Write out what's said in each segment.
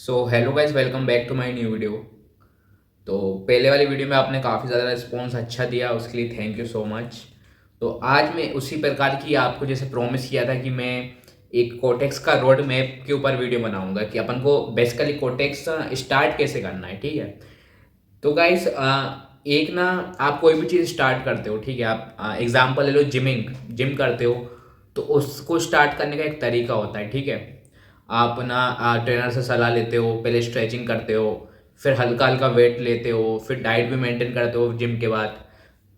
So hello guys, welcome back to my new video. तो पहले वाली वीडियो में आपने काफ़ी ज़्यादा रिस्पॉन्स अच्छा दिया, उसके लिए थैंक यू सो मच। तो आज मैं उसी प्रकार की आपको जैसे प्रॉमिस किया था कि मैं एक कोटेक्स का रोड मैप के ऊपर वीडियो बनाऊंगा कि अपन को बेसिकली कोटेक्स स्टार्ट कैसे करना है, ठीक है। तो गाइस एक ना, आप कोई भी चीज़ स्टार्ट करते हो, ठीक है। आप एग्जांपल ले लो, जिम करते हो तो उसको स्टार्ट करने का एक तरीका होता है, ठीक है। आप ना ट्रेनर से सलाह लेते हो, पहले स्ट्रेचिंग करते हो, फिर हल्का हल्का वेट लेते हो, फिर डाइट भी मेंटेन करते हो जिम के बाद।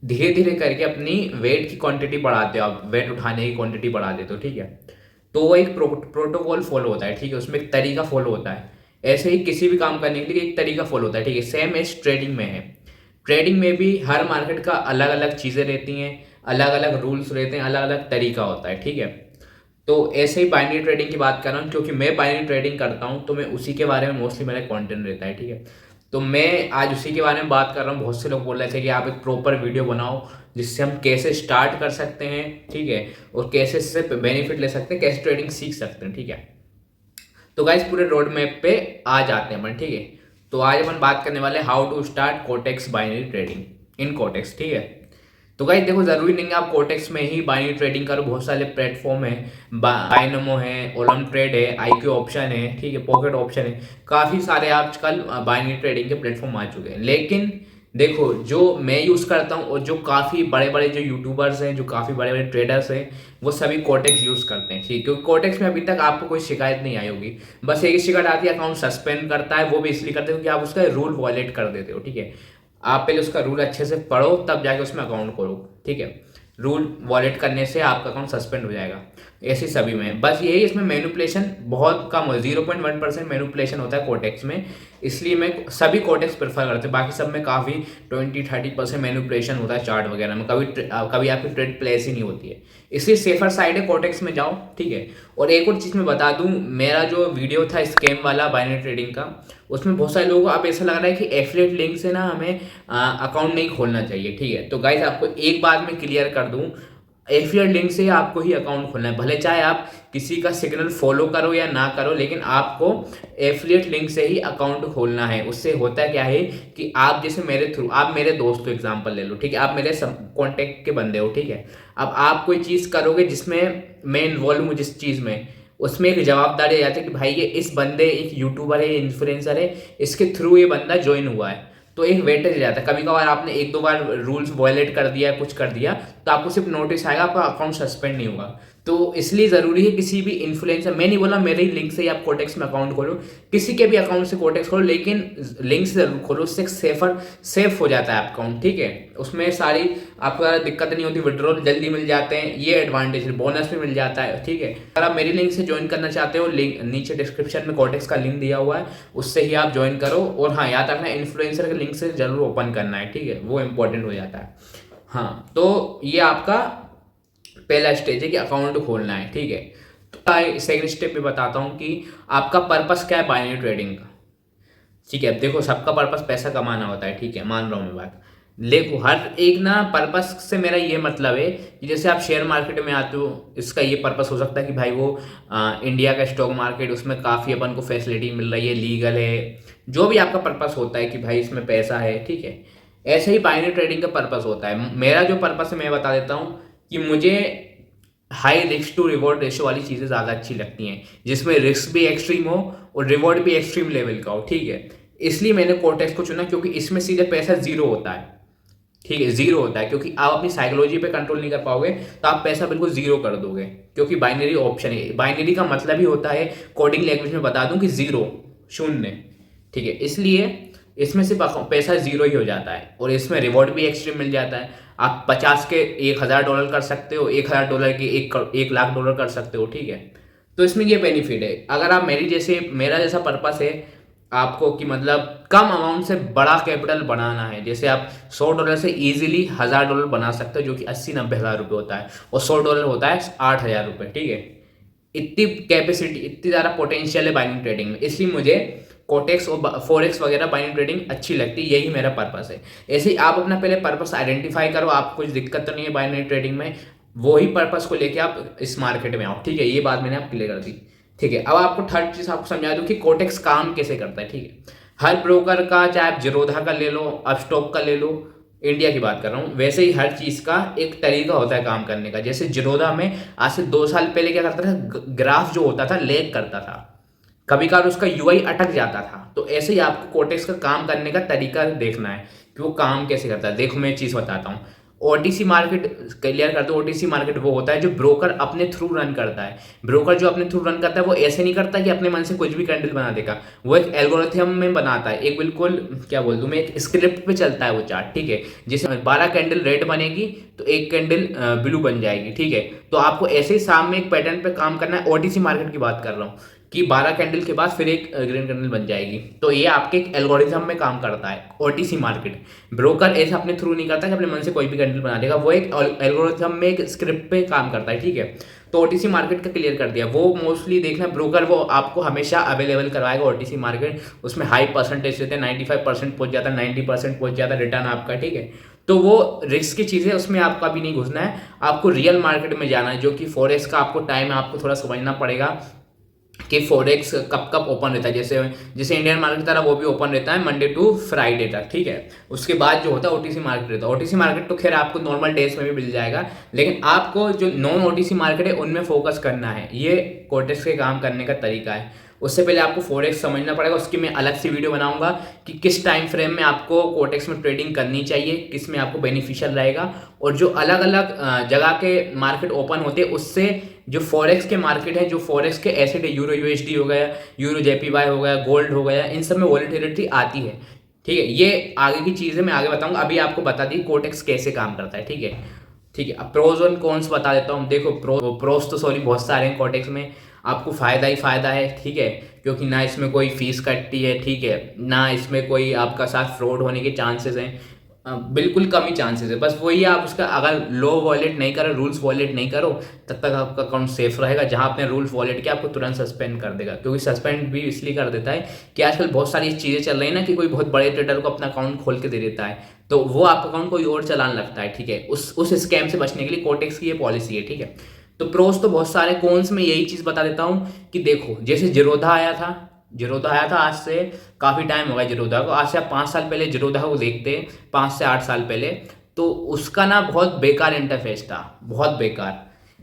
धीरे धीरे करके अपनी वेट की क्वांटिटी बढ़ाते हो, आप वेट उठाने की क्वांटिटी बढ़ा देते हो, ठीक है। तो वो एक प्रोटोकॉल फॉलो होता है, ठीक है। उसमें एक तरीका फॉलो होता है। ऐसे ही किसी भी काम करने के लिए एक तरीका फॉलो होता है, ठीक है। सेम एज ट्रेडिंग में है। ट्रेडिंग में भी हर मार्केट का अलग अलग चीज़ें रहती हैं, अलग अलग रूल्स रहते हैं, अलग अलग तरीका होता है, ठीक है। तो ऐसे ही बाइनरी ट्रेडिंग की बात कर रहा हूँ, क्योंकि मैं बाइनरी ट्रेडिंग करता हूँ तो मैं उसी के बारे में मोस्टली मेरा कंटेंट रहता है, ठीक है। तो मैं आज उसी के बारे में बात कर रहा हूँ। बहुत से लोग बोल रहे थे कि आप एक प्रॉपर वीडियो बनाओ जिससे हम कैसे स्टार्ट कर सकते हैं, ठीक है, और कैसे इससे बेनिफिट ले सकते हैं, कैसे ट्रेडिंग सीख सकते हैं, ठीक है। तो गाइस पूरे रोड मैप पे आ जाते हैं अपन, ठीक है। तो आज अपन बात करने वाले how to start Quotex binary trading in Quotex, ठीक है। तो गाइस देखो, जरूरी नहीं है आप कोटेक्स में ही बाइनरी ट्रेडिंग करो। बहुत सारे प्लेटफॉर्म है, बाइनोमो है, ओलम ट्रेड है, आईक्यू ऑप्शन है, ठीक है, पॉकेट ऑप्शन है। काफी सारे आजकल बाइनरी ट्रेडिंग के प्लेटफॉर्म आ चुके हैं। लेकिन देखो, जो मैं यूज करता हूँ और जो काफी बड़े बड़े जो यूट्यूबर्स हैं, जो काफी बड़े बड़े ट्रेडर्स हैं, वो सभी कोटेक्स यूज करते हैं, ठीक है। क्योंकि कोटेक्स में अभी तक आपको कोई शिकायत नहीं आई होगी। बस एक ही शिकायत आती है, अकाउंट सस्पेंड करता है। वो भी इसलिए करते हो कि आप उसका रूल वॉयलेट कर देते हो, ठीक है। आप पहले उसका रूल अच्छे से पढ़ो, तब जाके उसमें अकाउंट करो, ठीक है। रूल वॉलेट करने से आपका अकाउंट सस्पेंड हो जाएगा। ऐसे सभी में बस यही, इसमें मैनिपुलेशन बहुत कम हो, 0.1% मैनिपुलेशन होता है कोटेक्स में। इसलिए मैं सभी कोटेक्स प्रेफर करते हैं। बाकी सब में काफ़ी 20-30% मैनिपुलेशन होता है चार्ट वगैरह में। कभी आपकी ट्रेड प्लेस ही नहीं होती है। इसलिए सेफर साइड है, कोटेक्स में जाओ, ठीक है। और एक और चीज़ मैं बता दूं, मेरा जो वीडियो था स्कैम वाला बाइनरी ट्रेडिंग का, उसमें बहुत सारे लोगों को अब ऐसा लग रहा है कि एफिलिएट लिंक से ना हमें अकाउंट नहीं खोलना चाहिए, ठीक है। तो गाइस आपको एक बात मैं क्लियर कर दूं, एफिलिएट लिंक से आपको ही अकाउंट खोलना है। भले चाहे आप किसी का सिग्नल फॉलो करो या ना करो, लेकिन आपको एफिलिएट लिंक से ही अकाउंट खोलना है। उससे होता क्या है कि आप जैसे मेरे थ्रू, आप मेरे दोस्त एग्जांपल ले लो, ठीक है, आप मेरे कॉन्टेक्ट के बंदे हो, ठीक है। अब आप कोई चीज़ करोगे जिसमें मैं इन्वॉल्व हूँ, जिस चीज़ में, उसमें एक जवाबदारी आ जाती है कि भाई ये इस बंदे, एक यूट्यूबर है, इन्फ्लुएंसर है, इसके थ्रू ये बंदा ज्वाइन हुआ है। तो एक वेटेज जाता है। कभी कभार आपने एक दो बार रूल्स वायलेट कर दिया, कुछ कर दिया, तो आपको सिर्फ नोटिस आएगा, आपका अकाउंट सस्पेंड नहीं होगा। तो इसलिए जरूरी है किसी भी इन्फ्लुएंसर, मैं नहीं बोला मेरे ही लिंक से ही आप कोटेक्स में अकाउंट खोलो, किसी के भी अकाउंट से कोटेक्स खोलो, लेकिन लिंक से जरूर खोलो। उससे सेफ हो जाता है अकाउंट, ठीक है। उसमें सारी आपको दिक्कत नहीं होती, विड्रॉल जल्दी मिल जाते हैं, ये एडवांटेज है। बोनस भी मिल जाता है, ठीक है। अगर आप मेरी लिंक से ज्वाइन करना चाहते हो, लिंक नीचे डिस्क्रिप्शन में कोटेक्स का लिंक दिया हुआ है, उससे ही आप ज्वाइन करो। और हाँ, याद रखना इन्फ्लुएंसर के लिंक से जरूर ओपन करना है, ठीक है, वो इंपॉर्टेंट हो जाता है। हाँ, तो ये आपका पहला स्टेज है कि अकाउंट खोलना है, ठीक है। तो सेकंड स्टेप में बताता हूँ कि आपका पर्पस क्या है बाइनरी ट्रेडिंग का, ठीक है। अब देखो, सबका पर्पस पैसा कमाना होता है, ठीक है, मान रहा हूँ मैं बात। देखो, हर एक ना पर्पस से मेरा ये मतलब है कि जैसे आप शेयर मार्केट में आते हो, इसका ये पर्पस हो सकता है कि भाई वो इंडिया का स्टॉक मार्केट, उसमें काफ़ी अपन को फैसिलिटी मिल रही है, लीगल है, जो भी आपका पर्पस होता है कि भाई इसमें पैसा है, ठीक है। ऐसे ही बाइनरी ट्रेडिंग का पर्पस होता है। मेरा जो पर्पस है मैं बता देता हूँ कि मुझे high risk to reward ratio वाली चीज़ें ज़्यादा अच्छी लगती हैं, जिसमें रिस्क भी एक्सट्रीम हो और रिवॉर्ड भी एक्सट्रीम लेवल का हो, ठीक है। इसलिए मैंने कोटेक्स को चुना, क्योंकि इसमें सीधे पैसा जीरो होता है, ठीक है, जीरो होता है। क्योंकि आप अपनी साइकोलॉजी पे कंट्रोल नहीं कर पाओगे, तो आप पैसा बिल्कुल जीरो कर दोगे, क्योंकि बाइनरी ऑप्शन है। बाइनरी का मतलब ही होता है, कोडिंग लैंग्वेज में बता दूं, कि जीरो, शून्य, ठीक है। इसलिए इसमें सिर्फ पैसा जीरो ही हो जाता है, और इसमें रिवॉर्ड भी एक्सट्रीम मिल जाता है। आप 50 के $1000 कर सकते हो, $1000 के 1 लाख कर सकते हो, ठीक है। तो इसमें ये बेनिफिट है। अगर आप मेरा जैसा पर्पस है आपको, कि मतलब कम अमाउंट से बड़ा कैपिटल बनाना है, जैसे आप $100 से इजीली $1000 बना सकते हो, जो कि 80-90 हज़ार रुपये होता है, और $100 होता है 8000 रुपये, ठीक है। इतनी कैपेसिटी, इतनी ज़्यादा पोटेंशियल है बाइनरी ट्रेडिंग में, इसलिए मुझे कोटेक्स और फोरेक्स वगैरह बाइनरी ट्रेडिंग अच्छी लगती है। यही मेरा पर्पस है। ऐसे ही आप अपना पहले पर्पस आइडेंटिफाई करो, आपको कुछ दिक्कत तो नहीं है बाइनरी ट्रेडिंग में, वही पर्पस को लेके आप इस मार्केट में आओ, ठीक है। ये बात मैंने आप क्लियर कर दी। ठीक है, अब आपको थर्ड चीज़ आपको समझा दूँ कि कोटेक्स काम कैसे करता है। ठीक है, हर ब्रोकर का, चाहे आप जीरोधा का ले लो, अपस्टॉक का ले लो, इंडिया की बात कर रहा हूँ, वैसे ही हर चीज़ का एक तरीका होता है काम करने का। जैसे जीरोधा में आज से 2 साल पहले क्या करता था, ग्राफ जो होता था लैग करता था, कभी कभार उसका यूआई अटक जाता था। तो ऐसे ही आपको कोटेक्स का काम करने का तरीका देखना है कि वो काम कैसे करता है। देखो मैं एक चीज़ बताता हूँ, ओटीसी मार्केट क्लियर करते हो। ओटीसी मार्केट वो होता है जो ब्रोकर अपने थ्रू रन करता है। ब्रोकर जो अपने थ्रू रन करता है वो ऐसे नहीं करता कि अपने मन से कुछ भी कैंडल बना देगा, वो एक एल्गोरिथम में बनाता है, एक बिल्कुल क्या बोल दूं मैं, एक स्क्रिप्ट पे चलता है वो चार्ट। ठीक है, जैसे 12 कैंडल रेड बनेगी तो एक कैंडल ब्लू बन जाएगी। ठीक है, तो आपको ऐसे ही शाम में एक पैटर्न पे काम करना है। ओटीसी मार्केट की बात कर रहा हूँ कि 12 कैंडल के बाद फिर एक ग्रीन कैंडल बन जाएगी। तो ये आपके एक एल्गोरिथम में काम करता है ओटीसी मार्केट। ब्रोकर ऐसा अपने थ्रू नहीं करता कि अपने मन से कोई भी कैंडल बना देगा, वो एक एल्गोरिथम में एक स्क्रिप्ट पे काम करता है। ठीक है, तो ओटीसी मार्केट का क्लियर कर दिया। वो मोस्टली देखना, ब्रोकर वो आपको हमेशा अवेलेबल करवाएगा ओटीसी मार्केट। उसमें हाई परसेंटेज देते हैं, 95% पहुंच जाता है, 90% पहुंच जाता है रिटर्न आपका। ठीक है, तो वो रिस्क की चीज़ है, उसमें आपका भी नहीं घुसना है, आपको रियल मार्केट में जाना है, जो कि फॉरेक्स का आपको टाइम है, आपको थोड़ा समझना पड़ेगा कि फॉरेक्स कब कब ओपन रहता है। जैसे जैसे इंडियन मार्केट की तरह वो भी ओपन रहता है मंडे टू फ्राइडे तक। ठीक है, उसके बाद जो होता है ओटीसी मार्केट रहता है। ओटीसी मार्केट तो खैर आपको नॉर्मल डेज में भी मिल जाएगा, लेकिन आपको जो नॉन ओटीसी मार्केट है उनमें फोकस करना है। ये कोटेक्स के काम करने का तरीका है। उससे पहले आपको फॉरेक्स समझना पड़ेगा, उसकी मैं अलग से वीडियो बनाऊंगा कि किस टाइम फ्रेम में आपको कोटेक्स में ट्रेडिंग करनी चाहिए, किस में आपको बेनिफिशियल रहेगा। और जो अलग अलग जगह के मार्केट ओपन होते हैं उससे जो फॉरेक्स के मार्केट है, जो फॉरेक्स के एसेट है, यूरो यूएसडी हो गया, यूरो जेपीवाई हो गया, गोल्ड हो गया, इन सब में वॉलेटिलिटी आती है। ठीक है, ये आगे की चीज़ है, मैं आगे बताऊंगा। अभी आपको बता दी कोटेक्स कैसे काम करता है। ठीक है, ठीक है, अब प्रोज और कॉन्स बता देता हूँ। देखो प्रोज तो सॉरी बहुत सारे हैं कोटेक्स में, आपको फ़ायदा ही फ़ायदा है। ठीक है, क्योंकि ना इसमें कोई फीस कटती है, ठीक है, ना इसमें कोई आपका साथ फ्रॉड होने के चांसेस हैं, बिल्कुल कम ही चांसेस है। बस वही आप उसका अगर लो वॉलेट नहीं करो, रूल्स वॉलेट नहीं करो, तब तक आपका अकाउंट सेफ रहेगा। जहां आपने रूल्स वॉलेट किया आपको तुरंत सस्पेंड कर देगा, क्योंकि सस्पेंड भी इसलिए कर देता है कि आजकल बहुत सारी चीज़ें चल रही है ना कि कोई बहुत बड़े ट्रेडर को अपना अकाउंट खोल के दे देता है, तो वो आपका अकाउंट कोई और चलाने लगता है। ठीक है, उस स्कैम से बचने के लिए कोटेक्स की ये पॉलिसी है। ठीक है, तो प्रोस तो बहुत सारे, कॉन्स में यही चीज़ बता देता हूँ कि देखो जैसे जीरोधा आया था, जीरोधा आया था आज से काफ़ी टाइम हो गया जीरोधा को, आज से आप 5 साल पहले जीरोधा को देखते, 5 से 8 साल पहले, तो उसका ना बहुत बेकार इंटरफेस था, बहुत बेकार।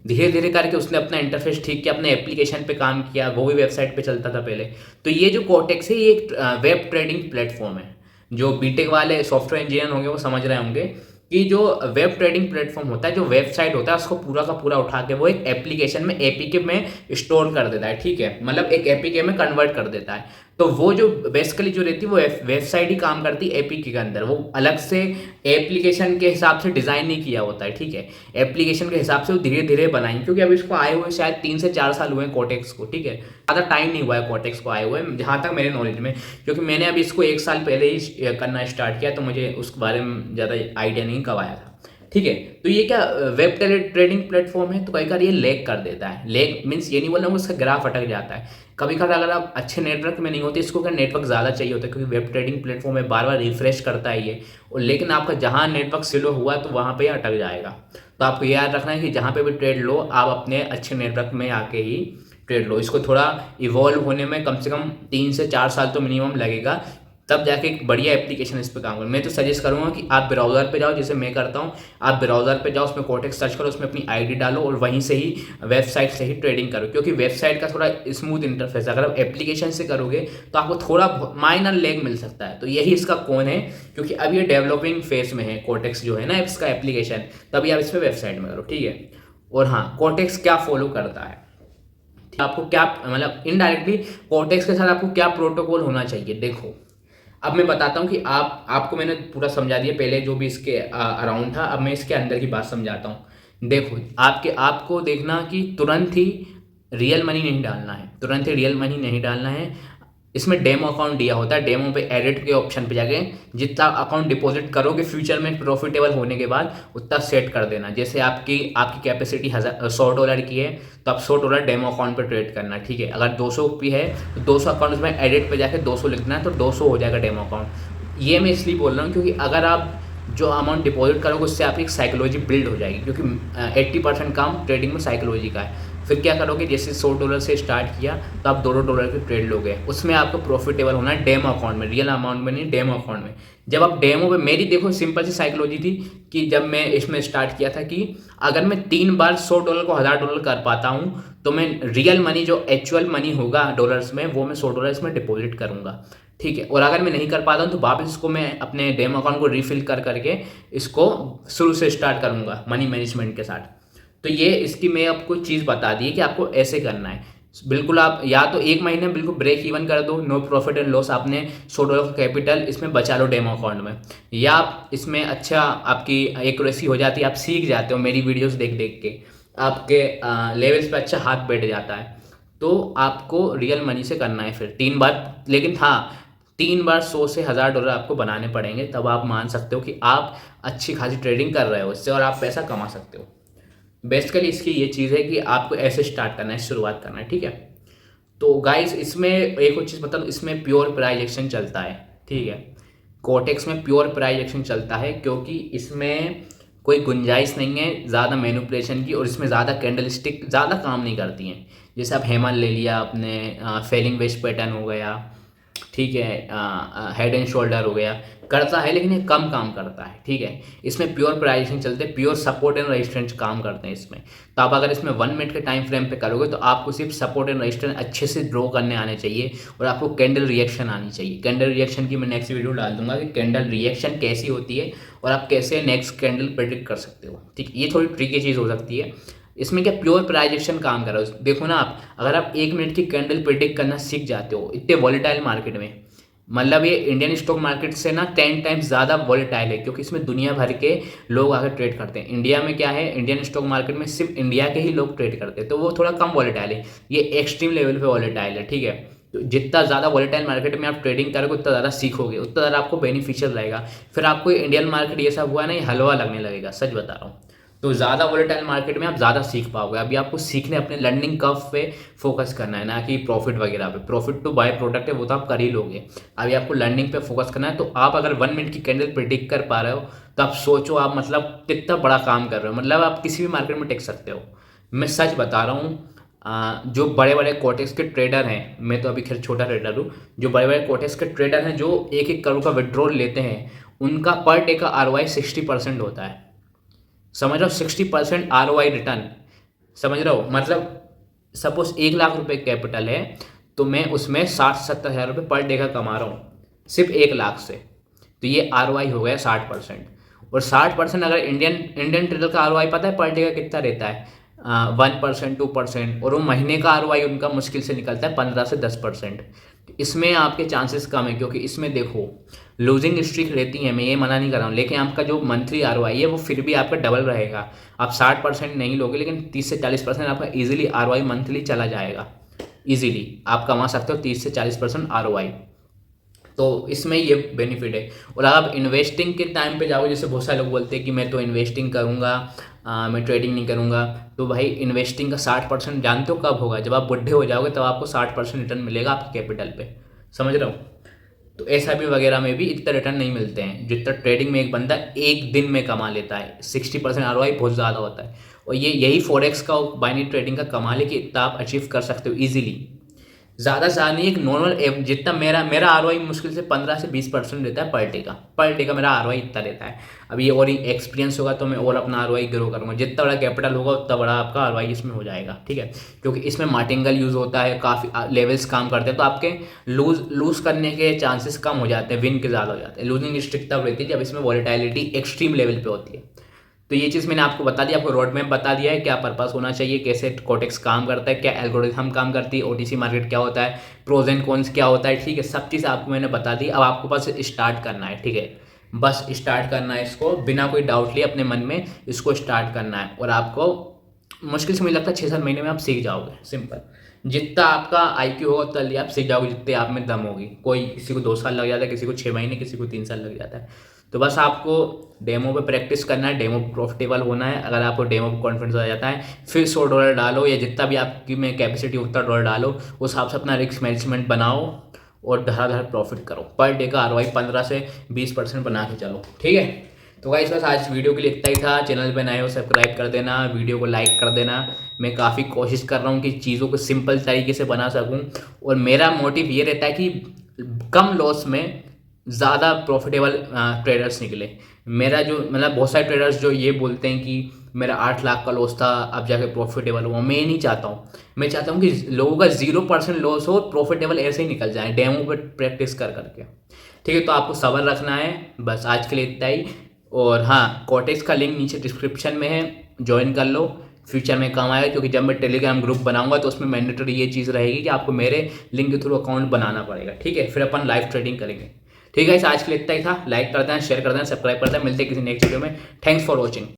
धीरे धीरे करके उसने अपना इंटरफेस ठीक किया, अपने एप्लीकेशन पे काम किया, वो भी वेबसाइट पे चलता था पहले। तो ये जो कोटेक्स है ये एक वेब ट्रेडिंग प्लेटफॉर्म है। जो बीटेक वाले सॉफ्टवेयर इंजीनियर होंगे वो समझ रहे होंगे कि जो वेब ट्रेडिंग प्लेटफॉर्म होता है, जो वेबसाइट होता है, उसको पूरा का पूरा उठा के वो एक एप्लीकेशन में, एपीके में स्टोर कर देता है। ठीक है, मतलब एक एपीके में कन्वर्ट कर देता है। तो वो जो बेसिकली जो रहती है वो वेबसाइट ही काम करती है एपीके के अंदर, वो अलग से एप्लीकेशन के हिसाब से डिज़ाइन नहीं किया होता है। ठीक है, एप्लीकेशन के हिसाब से वो धीरे धीरे बनाएंगे, क्योंकि अभी इसको आए हुए शायद 3 से 4 साल हुए हैं कोटेक्स को। ठीक है, ज़्यादा टाइम नहीं हुआ है कोटेक्स को आए हुए, जहाँ तक मेरे नॉलेज में, क्योंकि मैंने अभी इसको 1 साल पहले ही करना स्टार्ट किया, तो मुझे उस बारे में ज़्यादा आइडिया नहीं कब आया था। ठीक है, तो ये क्या वेब ट्रेडिंग प्लेटफॉर्म है, तो कई बार ये लैग कर देता है। लैग मीन्स ये नहीं बोलना उसका ग्राफ अटक जाता है। कभी कभार अगर आप अच्छे नेटवर्क में नहीं होते, इसको क्या नेटवर्क ज़्यादा चाहिए होता है, क्योंकि वेब ट्रेडिंग प्लेटफॉर्म है, बार बार रिफ्रेश करता है ये, और लेकिन आपका जहाँ नेटवर्क स्लो हुआ तो वहाँ पे अटक जाएगा। तो आपको याद रखना है कि जहाँ पे भी ट्रेड लो आप अपने अच्छे नेटवर्क में आके ही ट्रेड लो। इसको थोड़ा इवॉल्व होने में कम से कम 3 से 4 साल तो मिनिमम लगेगा, तब जाके एक बढ़िया एप्लीकेशन इस पर काम करो। मैं तो सजेस्ट करूँगा कि आप ब्राउज़र पे जाओ, जैसे मैं करता हूँ, आप ब्राउज़र पे जाओ, उसमें कोटेक्स सर्च करो, उसमें अपनी आईडी डालो और वहीं से ही वेबसाइट से ही ट्रेडिंग करो, क्योंकि वेबसाइट का थोड़ा स्मूथ इंटरफेस, अगर आप एप्लीकेशन से करोगे तो आपको थोड़ा माइनर लैग मिल सकता है। तो यही इसका कौन है, क्योंकि अब ये डेवलपिंग फेज में है कोटेक्स जो है ना इसका एप्लीकेशन, तभी आप इस पर वेबसाइट में करो। ठीक है, और हाँ, कोटेक्स क्या फॉलो करता है, आपको क्या मतलब इनडायरेक्टली कोटेक्स के साथ आपको क्या प्रोटोकॉल होना चाहिए। देखो अब मैं बताता हूँ कि आपको मैंने पूरा समझा दिया पहले जो भी इसके अराउंड था, अब मैं इसके अंदर की बात समझाता हूँ। देखो आपको देखना कि तुरंत ही रियल मनी नहीं डालना है, तुरंत ही रियल मनी नहीं डालना है। इसमें डेमो अकाउंट दिया होता है, डेमो पे एडिट के ऑप्शन पे जाके जितना अकाउंट डिपॉजिट करोगे फ्यूचर में प्रॉफिटेबल होने के बाद उतना सेट कर देना। जैसे आपकी कैपेसिटी $100 की है तो आप $100 डेमो अकाउंट पे ट्रेड करना। ठीक है, अगर 200 भी है तो 200 अकाउंट में एडिट पे जाके 200 लिखना है, तो 200 हो जाएगा डेमो अकाउंट। ये मैं इसलिए बोल रहा हूँ क्योंकि अगर आप जो अमाउंट डिपॉजिट करोगे उससे आपकी एक साइकोलॉजी बिल्ड हो जाएगी, क्योंकि 80% काम ट्रेडिंग में साइकोलॉजी का है। फिर क्या करोगे, जैसे $100 से स्टार्ट किया तो आप $2 के ट्रेड लोगे, उसमें आपको प्रॉफिटेबल होना है डेमो अकाउंट में, रियल अमाउंट में नहीं, डेमो अकाउंट में। जब आप डेमो पे, मेरी देखो सिंपल सी साइकोलॉजी थी कि जब मैं इसमें स्टार्ट किया था कि अगर मैं 3 बार $100 को $1000 कर पाता हूँ तो मैं रियल मनी जो एक्चुअल मनी होगा डॉलर्स में वो मैं $100 इसमें डिपॉजिट करूँगा, ठीक है। और अगर मैं नहीं कर पाता हूँ तो वापस इसको मैं अपने डेमो अकाउंट को रिफिल कर करके इसको शुरू से स्टार्ट करूँगा मनी मैनेजमेंट के साथ। तो ये इसकी मैं आपको चीज़ बता दी है कि आपको ऐसे करना है। बिल्कुल आप या तो 1 महीने में बिल्कुल ब्रेक इवन कर दो, नो प्रॉफिट एंड लॉस, आपने $100 का कैपिटल इसमें बचा लो डेमो अकाउंट में, या आप इसमें अच्छा आपकी एक्यूरेसी हो जाती है, आप सीख जाते हो मेरी वीडियोस देख देख के, आपके लेवल्स पे अच्छा हाथ बैठ जाता है। तो आपको रियल मनी से करना है फिर 3 बार, लेकिन हाँ 3 बार $100 से $1000 आपको बनाने पड़ेंगे, तब आप मान सकते हो कि आप अच्छी खासी ट्रेडिंग कर रहे हो इससे और आप पैसा कमा सकते हो। बेसिकली इसकी ये चीज़ है कि आपको ऐसे स्टार्ट करना है, शुरुआत करना है, ठीक है। तो गाइस इसमें एक और चीज़ बता दूँ, इसमें प्योर प्राइस एक्शन चलता है, ठीक है। कोटेक्स में प्योर प्राइस एक्शन चलता है क्योंकि इसमें कोई गुंजाइश नहीं है ज़्यादा मैनिपुलेशन की, और इसमें ज़्यादा कैंडल स्टिक ज़्यादा काम नहीं करती हैं। जैसे आप हेमन ले लिया, अपने फेलिंग वेज पैटर्न हो गया, ठीक है, हेड एंड शोल्डर हो गया, करता है लेकिन ये कम काम करता है, ठीक है। इसमें प्योर प्राइसिंग चलते हैं, प्योर सपोर्ट एंड रेजिस्टेंस काम करते हैं इसमें। तो आप अगर इसमें 1 मिनट के टाइम फ्रेम पे करोगे तो आपको सिर्फ सपोर्ट एंड रेजिस्टेंस अच्छे से ड्रॉ करने आने चाहिए और आपको कैंडल रिएक्शन आनी चाहिए। कैंडल रिएक्शन की मैं नेक्स्ट वीडियो डाल दूंगा कि कैंडल रिएक्शन कैसी होती है और आप कैसे नेक्स्ट कैंडल प्रेडिक्ट कर सकते हो, ठीक। ये थोड़ी ट्रिकी चीज़ हो सकती है। इसमें क्या प्योर प्राइजेक्शन काम कर रहा है, देखो ना आप, अगर आप 1 मिनट की कैंडल प्रेडिक्ट करना सीख जाते हो इतने वॉलेटाइल मार्केट में, मतलब ये इंडियन स्टॉक मार्केट से ना 10 टाइम्स ज़्यादा वॉलेटाइल है क्योंकि इसमें दुनिया भर के लोग आकर ट्रेड करते हैं। इंडिया में क्या है, इंडियन स्टॉक मार्केट में सिर्फ इंडिया के ही लोग ट्रेड करते हैं, तो वो थोड़ा कम वॉलेटाइल है, ये एक्सट्रीम लेवल पे वॉलेटाइल है, ठीक है। तो जितना ज़्यादा वॉलेटाइल मार्केट में आप ट्रेडिंग करोगे उतना ज़्यादा सीखोगे, उतना ज़्यादा आपको बेनिफिशियल रहेगा। फिर आपको इंडियन मार्केट ये सब हुआ ना, ये हलवा लगने लगेगा, सच बता रहा हूँ। तो ज़्यादा वोलेटाइल मार्केट में आप ज़्यादा सीख पाओगे। अभी आपको सीखने अपने लर्निंग कर्व पे फोकस करना है, ना कि प्रॉफिट वगैरह पे। प्रॉफिट तो बाय प्रोडक्ट है, वो तो आप कर ही लोगे। अभी आपको लर्निंग पे फोकस करना है। तो आप अगर 1 मिनट की कैंडल प्रिडिक्ट कर पा रहे हो तो आप सोचो आप मतलब कितना बड़ा काम कर रहे हो, मतलब आप किसी भी मार्केट में टेक सकते हो। मैं सच बता रहा हूँ, जो बड़े बड़े कोटेक्स के ट्रेडर हैं, मैं तो अभी खैर छोटा ट्रेडर हूँ, जो बड़े बड़े कोटेक्स के ट्रेडर हैं जो 1-1 करोड़ का विड्रॉल लेते हैं, उनका पर डे का ROI 60% होता है। समझ रहे हो, 60% ROI रिटर्न, समझ रहे हो। मतलब सपोज 1 लाख रुपए कैपिटल है तो मैं उसमें 60-70 हज़ार रुपये पर डे का कमा रहा हूँ सिर्फ 1 लाख से, तो ये ROI हो गया 60%। और 60% अगर इंडियन ट्रेडर का ROI पता है पर डे का कितना रहता है, 1%, 2%, और वो महीने का ROI उनका मुश्किल से निकलता है 15 से 10%। इसमें आपके चांसेस कम है क्योंकि इसमें देखो लूजिंग स्ट्रीक रहती है, मैं ये मना नहीं कर रहा हूँ, लेकिन आपका जो मंथली ROI है वो फिर भी आपका डबल रहेगा। आप 60% नहीं लोगे लेकिन 30 से 40% आपका ईजिली ROI मंथली चला जाएगा। ईजिली आप कमा सकते हो 30 से 40% ROI। तो इसमें ये बेनिफिट है। और आप इन्वेस्टिंग के टाइम पे जाओगे, जैसे बहुत सारे लोग बोलते हैं कि मैं तो इन्वेस्टिंग करूँगा, मैं ट्रेडिंग नहीं करूँगा, तो भाई इन्वेस्टिंग का 60% जानते हो कब होगा, जब आप बुढ़े हो जाओगे तब आपको 60% रिटर्न मिलेगा आपके कैपिटल पे, समझ रहे हो। तो SIP वगैरह में भी इतना रिटर्न नहीं मिलते हैं जितना ट्रेडिंग में एक बंदा एक दिन में कमा लेता है। 60% ROI बहुत ज़्यादा होता है, और यही फॉरेक्स का बाइनरी ट्रेडिंग का कमाल है कि इतना आप अचीव कर सकते हो ईजिली। ज़्यादा से ज़्यादा नहीं, एक नॉर्मल जितना मेरा ROI मुश्किल से 15 से 20% रहता है पर डे का मेरा ROI इतना रहता है। अभी और एक्सपीरियंस होगा तो मैं और अपना ROI ग्रो करूँगा, जितना बड़ा कैपिटल होगा उतना बड़ा आपका ROI इसमें हो जाएगा, ठीक है। क्योंकि इसमें मार्टिंगल यूज़ होता है, काफ़ी लेवल्स काम करते हैं, तो आपके लूज़ करने के चांसेस कम हो जाते हैं, विन के ज़्यादा हो जाते हैं। लूजिंग स्ट्रिक तब रहती है जब इसमें वॉलेटिलिटी एक्सट्रीम लेवल पर होती है। तो ये चीज़ मैंने आपको बता दिया, आपको रोड मैप बता दिया है क्या पर्पस होना चाहिए, कैसे कोटेक्स काम करता है, क्या एल्गोरिथम काम करती है, OTC मार्केट क्या होता है, प्रोज एंड कॉन्स क्या होता है, ठीक है। सब चीज़ आपको मैंने बता दी। अब आपको बस स्टार्ट करना है, ठीक है, बस स्टार्ट करना है इसको बिना कोई डाउट लिए अपने मन में इसको स्टार्ट करना है। और आपको मुश्किल से मुझे लगता है 6-7 महीने में आप सीख जाओगे। सिंपल, जितना आपका IQ होगा उतना लिए आप सीख जाओगे, जितने आप में दम होगी। कोई किसी को 2 साल लग जाता है, किसी को 6 महीने, किसी को 3 साल लग जाता है। तो बस आपको डेमो पे प्रैक्टिस करना है, डेमो प्रॉफिटेबल होना है। अगर आपको डेमो पे कॉन्फिडेंस आ जाता है फिर $100 डालो, या जितना भी आपकी में कैपेसिटी उतना $1 डालो, उस हिसाब से अपना रिस्क मैनेजमेंट बनाओ और धड़ाधड़ प्रॉफिट करो। पर डे का ROI 15 से 20% बना के चलो, ठीक है। तो गाइस बस आज वीडियो के लिए इतना ही था। चैनल पे नए हो सब्सक्राइब कर देना, वीडियो को लाइक कर देना। मैं काफ़ी कोशिश कर रहा हूँ कि चीज़ों को सिंपल तरीके से बना सकूँ, और मेरा मोटिव ये रहता है कि कम लॉस में ज़्यादा प्रॉफिटेबल ट्रेडर्स निकले। मेरा जो मतलब बहुत सारे ट्रेडर्स जो ये बोलते हैं कि मेरा 8 लाख का लॉस था, अब जाके प्रॉफिटेबल हुआ। मैं नहीं चाहता हूँ। मैं चाहता हूँ कि लोगों का 0% लॉस हो, प्रॉफिटेबल ऐसे ही निकल जाए डेमो पर प्रैक्टिस कर करके। ठीक है, तो आपको सब्र रखना है। बस आज के लिए इतना ही। और हाँ, कॉटेक्स का लिंक नीचे डिस्क्रिप्शन में है, ज्वाइन कर लो, फ्यूचर में काम आएगा। क्योंकि जब मैं टेलीग्राम ग्रुप बनाऊंगा तो उसमें मैंडेटरी ये चीज़ रहेगी कि आपको मेरे लिंक के थ्रू अकाउंट बनाना पड़ेगा। ठीक है, फिर अपन लाइव ट्रेडिंग करेंगे। ठीक है, आज के लिए इतना ही था। लाइक कर देना, शेयर कर देना, सब्सक्राइब कर देना। मिलते हैं किसी नेक्स्ट वीडियो में। Thanks for watching.